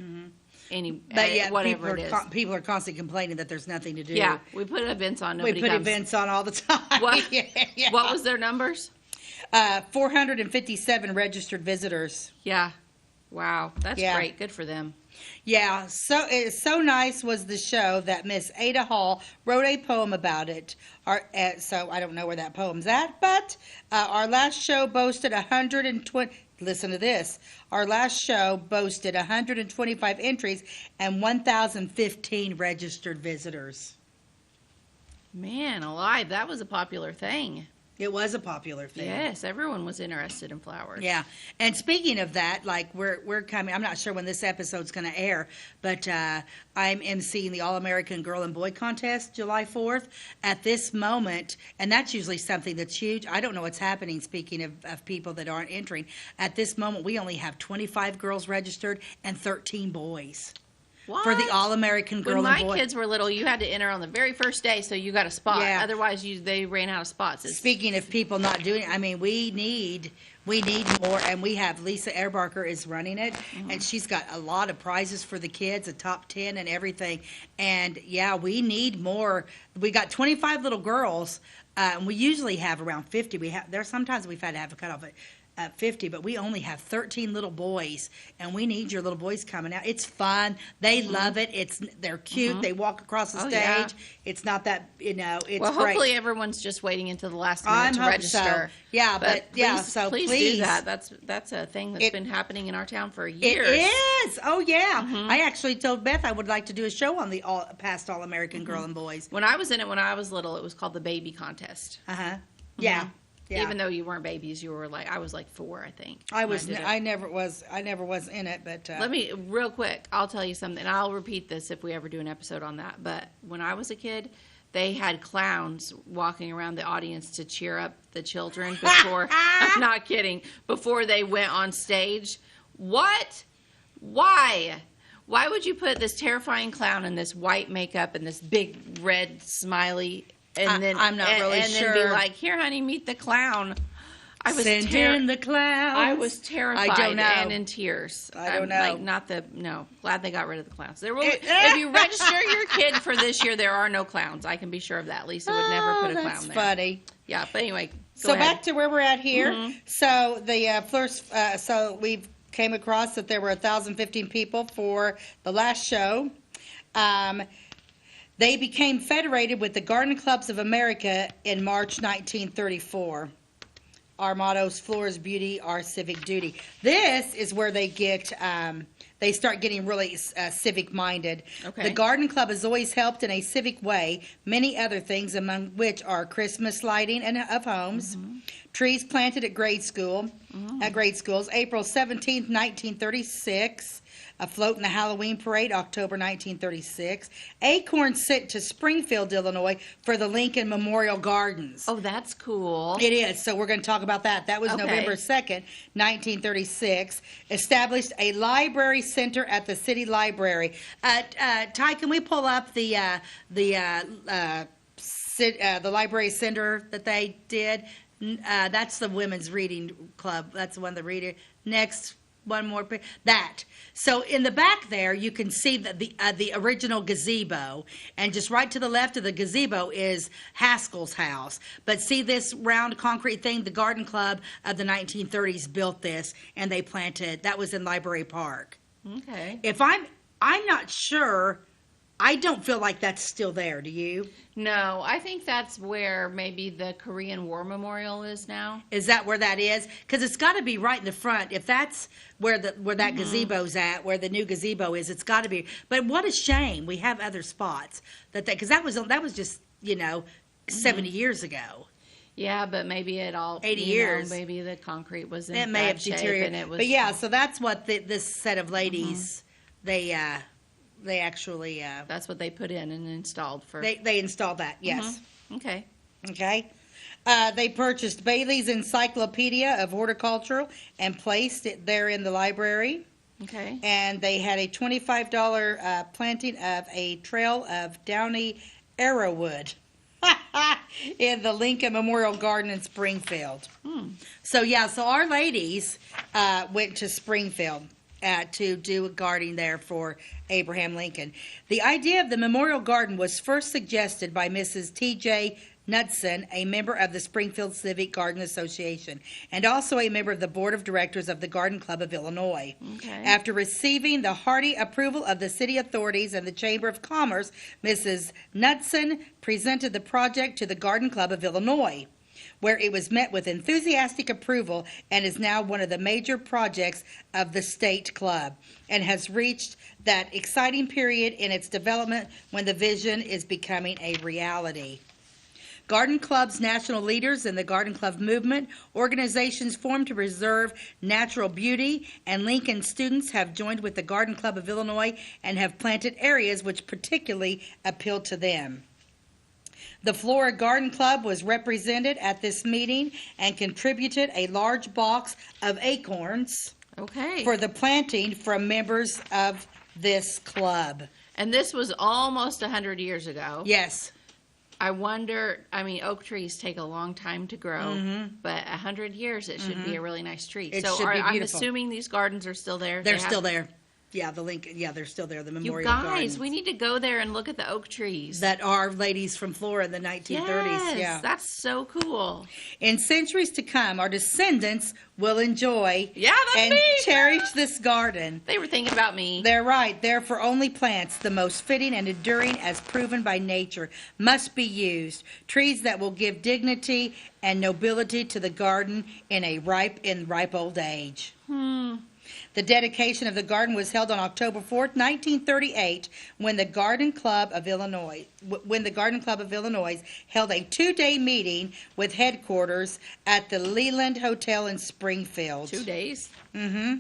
Whatever it is. People are constantly complaining that there's nothing to do. Yeah, we put events on. Nobody we put comes. events on all the time. What? Yeah. What was their numbers? 457 registered visitors. Yeah. Wow, that's great. Good for them. Yeah, so nice was the show that Miss Ada Hall wrote a poem about it. So I don't know where that poem's at, but our last show boasted 120. Listen to this. Our last show boasted 125 entries and 1,015 registered visitors. Man alive, that was a popular thing. It was a popular thing. Yes, everyone was interested in flowers. Yeah, and speaking of that, like we're coming. I'm not sure when this episode's going to air, but I'm emceeing the All-American Girl and Boy Contest July 4th. At this moment, and that's usually something that's huge. I don't know what's happening. Speaking of people that aren't entering, at this moment we only have 25 girls registered and 13 boys. What? For the All-American Girl and Boy. When my kids were little, you had to enter on the very first day, so you got a spot. Yeah. Otherwise, they ran out of spots. Speaking of people not doing it, I mean, we need more, and we have Lisa Ehrbarker is running it, and she's got a lot of prizes for the kids, a top 10 and everything. And yeah, we need more. We got 25 little girls, and we usually have around 50. Sometimes we've had to have a cutoff at 50, but we only have 13 little boys, and we need your little boys coming out. It's fun. They love it. They're cute. They walk across the stage. Yeah. It's not that, it's well, hopefully great. everyone's just waiting until the last minute to register. So. Yeah, but please do that. That's a thing that's been happening in our town for years. It is. Oh yeah. I actually told Beth I would like to do a show on the past All-American Girl and Boys. When I was in it when I was little, it was called the Baby Contest. Yeah. Yeah. Even though you weren't babies, you were I was 4, I think. I never was in it, but let me real quick. I'll tell you something. I'll repeat this if we ever do an episode on that. But when I was a kid, they had clowns walking around the audience to cheer up the children before. I'm not kidding. Before they went on stage. What? Why? Why would you put this terrifying clown in this white makeup and this big red smiley? And then I'm not really sure. And then be like, "Here, honey, meet the clown." I was Send in the clowns. I was terrified I don't know. and in tears. I don't know. Glad they got rid of the clowns. If you register your kid for this year, there are no clowns. I can be sure of that. Lisa would never put a clown that's there. Funny. Yeah, but anyway. So back to where we're at here. So the first, so we came across that there were 1,015 people for the last show. They became federated with the Garden Clubs of America in March 1934. Our motto is Flora's Beauty, Our Civic Duty. This is where they get, they start getting really civic minded. Okay. The Garden Club has always helped in a civic way, many other things, among which are Christmas lighting of homes, trees planted at grade schools, April 17th, 1936. A float in the Halloween parade, October 1936. Acorns sent to Springfield, Illinois for the Lincoln Memorial Gardens. Oh, that's cool. It is. So we're going to talk about that. That was Okay. November 2nd, 1936. Established a library center at the city library. Ty, can we pull up the library center that they did? That's the Women's Reading Club. That's the one, the reader. Next. One more, that. So in the back there, you can see the original gazebo, and just right to the left of the gazebo is Haskell's house. But see this round concrete thing? The Garden Club of the 1930s built this, and they planted. That was in Library Park. Okay. If I'm not sure. I don't feel like that's still there. Do you? No, I think that's where maybe the Korean War Memorial is now. Is that where that is? Because it's got to be right in the front. If that's where that gazebo's at, where the new gazebo is, it's got to be. But what a shame. We have other spots because that was just 70 years ago. Yeah, but maybe it all 80 years. Maybe the concrete was in It may have bad shape deteriorated. and it was. But yeah, so that's what this set of ladies they actually that's what they put in and installed for. They installed that. Yes. Okay. Okay. They purchased Bailey's Encyclopedia of Horticulture and placed it there in the library. Okay. And they had a $25 planting of a trail of downy arrowwood in the Lincoln Memorial Garden in Springfield. So our ladies went to Springfield to do a gardening there for Abraham Lincoln. The idea of the Memorial Garden was first suggested by Mrs. T.J. Knudsen, a member of the Springfield Civic Garden Association, and also a member of the Board of Directors of the Garden Club of Illinois. Okay. After receiving the hearty approval of the city authorities and the Chamber of Commerce, Mrs. Knudsen presented the project to the Garden Club of Illinois, where it was met with enthusiastic approval and is now one of the major projects of the state club and has reached that exciting period in its development when the vision is becoming a reality. Garden Club's national leaders in the Garden Club movement, organizations formed to preserve natural beauty, and Lincoln students have joined with the Garden Club of Illinois and have planted areas which particularly appeal to them. The Flora Garden Club was represented at this meeting and contributed a large box of acorns for the planting from members of this club. And this was almost 100 years ago. Yes. I wonder, oak trees take a long time to grow, but 100 years, it should be a really nice tree. It so should be I'm beautiful. assuming these gardens are still there. They're still there. Yeah, the Lincoln. Yeah, they're still there. The Memorial You guys, Gardens. we need to go there and look at the oak trees. That are ladies from Flora in the 1930s. Yes, Yeah, that's so cool. In centuries to come, our descendants will enjoy that's and cherish this garden. They were thinking about me. They're right. Therefore, only plants, the most fitting and enduring as proven by nature, must be used. Trees that will give dignity and nobility to the garden in ripe old age. The dedication of the garden was held on October 4th, 1938, when the Garden Club of Illinois held a 2-day meeting with headquarters at the Leland Hotel in Springfield. 2 days? Mm-hmm.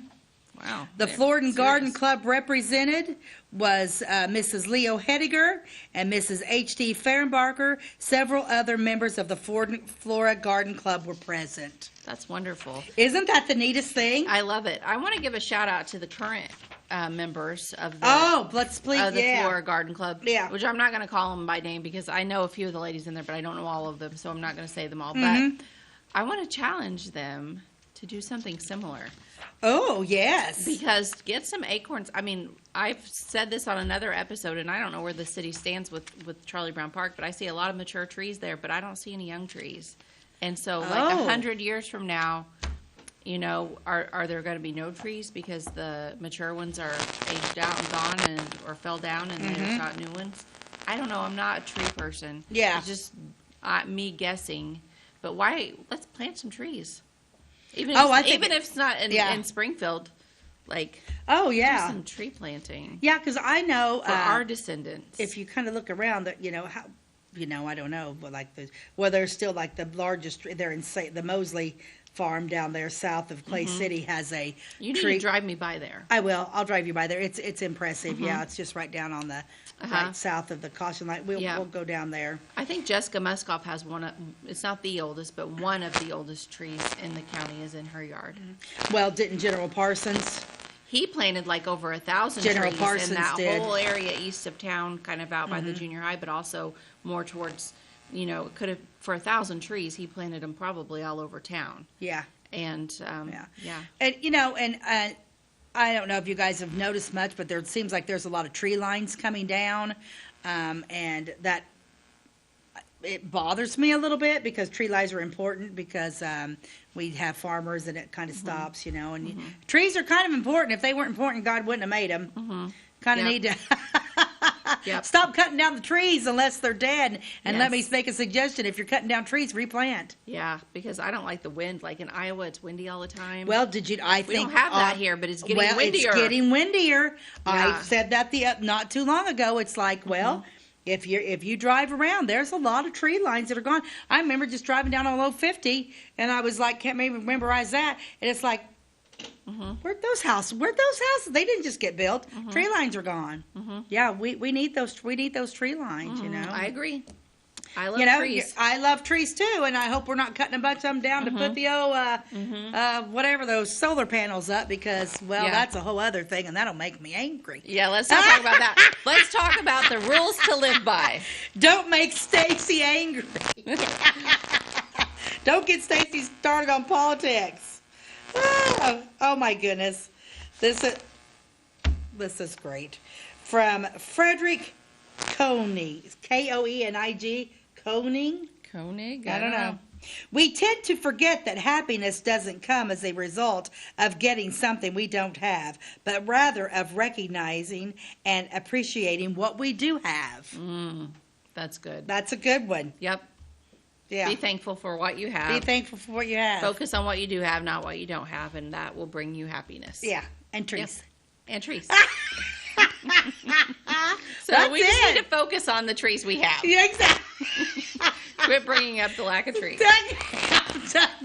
Wow. The Florida Garden Club represented was Mrs. Leo Hediger and Mrs. H.D. Fehrenbacher. Several other members of the Flora Garden Club were present. That's wonderful. Isn't that the neatest thing? I love it. I want to give a shout out to the current members of the Flora Garden Club. Yeah. Which I'm not going to call them by name because I know a few of the ladies in there, but I don't know all of them, so I'm not going to say them all. Mhm. But I want to challenge them to do something similar. Oh, yes. Because get some acorns. I've said this on another episode, and I don't know where the city stands with Charlie Brown Park, but I see a lot of mature trees there, but I don't see any young trees. And so, 100 years from now, are there going to be no trees because the mature ones are aged out and gone or fell down and they've got new ones? I don't know. I'm not a tree person. Yeah. It's just me guessing. But why? Let's plant some trees. Even if it's not in Springfield, like. Oh yeah. Do some tree planting. Yeah, because I know for our descendants. If you kind of look around, that I don't know, but like there's still like the largest. They're in the Mosley farm down there south of Clay City has a. You need to drive me by there. I will. I'll drive you by there. It's impressive. Yeah, it's just right down on the right south of the caution light. We'll go down there. I think Jessica Muskoff has one. It's not the oldest, but one of the oldest trees in the county is in her yard. Well, didn't General Parsons? He planted like over 1,000 General trees Parsons in that did. whole area east of town, kind of out by the junior high, but also more towards, could have, for 1,000 trees, he planted them probably all over town. Yeah. And, yeah. And, I don't know if you guys have noticed much, but there seems like there's a lot of tree lines coming down, and that it bothers me a little bit because tree lines are important because we have farmers and it kind of stops, and trees are kind of important. If they weren't important, God wouldn't have made them. Kind of need to stop cutting down the trees unless they're dead. And let me make a suggestion. If you're cutting down trees, replant. Yeah, because I don't like the wind. Like in Iowa, it's windy all the time. Well, we don't have that here, but it's getting windier. It's getting windier. Yeah. I said that not too long ago. It's like, if you drive around, there's a lot of tree lines that are gone. I remember just driving down on Low 50, and I was like, can't maybe memorize that. And it's like, where'd those houses? They didn't just get built. Tree lines are gone. Yeah, we need those. We need those tree lines. I agree. I love trees. I love trees too, and I hope we're not cutting a bunch of them down to put the old whatever those solar panels up because that's a whole other thing, and that'll make me angry. Yeah, let's not talk about that. Let's talk about the rules to live by. Don't make Stacey angry. Don't get Stacey started on politics. Oh my goodness, this is great. From Frederick Koenig, Koenig. Koenig? I don't know. We tend to forget that happiness doesn't come as a result of getting something we don't have, but rather of recognizing and appreciating what we do have. That's good. That's a good one. Yep. Yeah. Be thankful for what you have. Be thankful for what you have. Focus on what you do have, not what you don't have, and that will bring you happiness. Yeah, and trees. Yep. And trees. So we just need to focus on the trees we have. Yeah, exactly. Quit bringing up the lack of trees.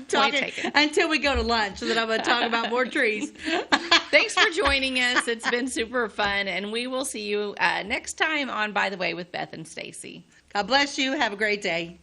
Talking until we go to lunch, so that I'm going to talk about more trees. Thanks for joining us. It's been super fun, and we will see you next time on By the Way with Beth and Stacey. God bless you. Have a great day.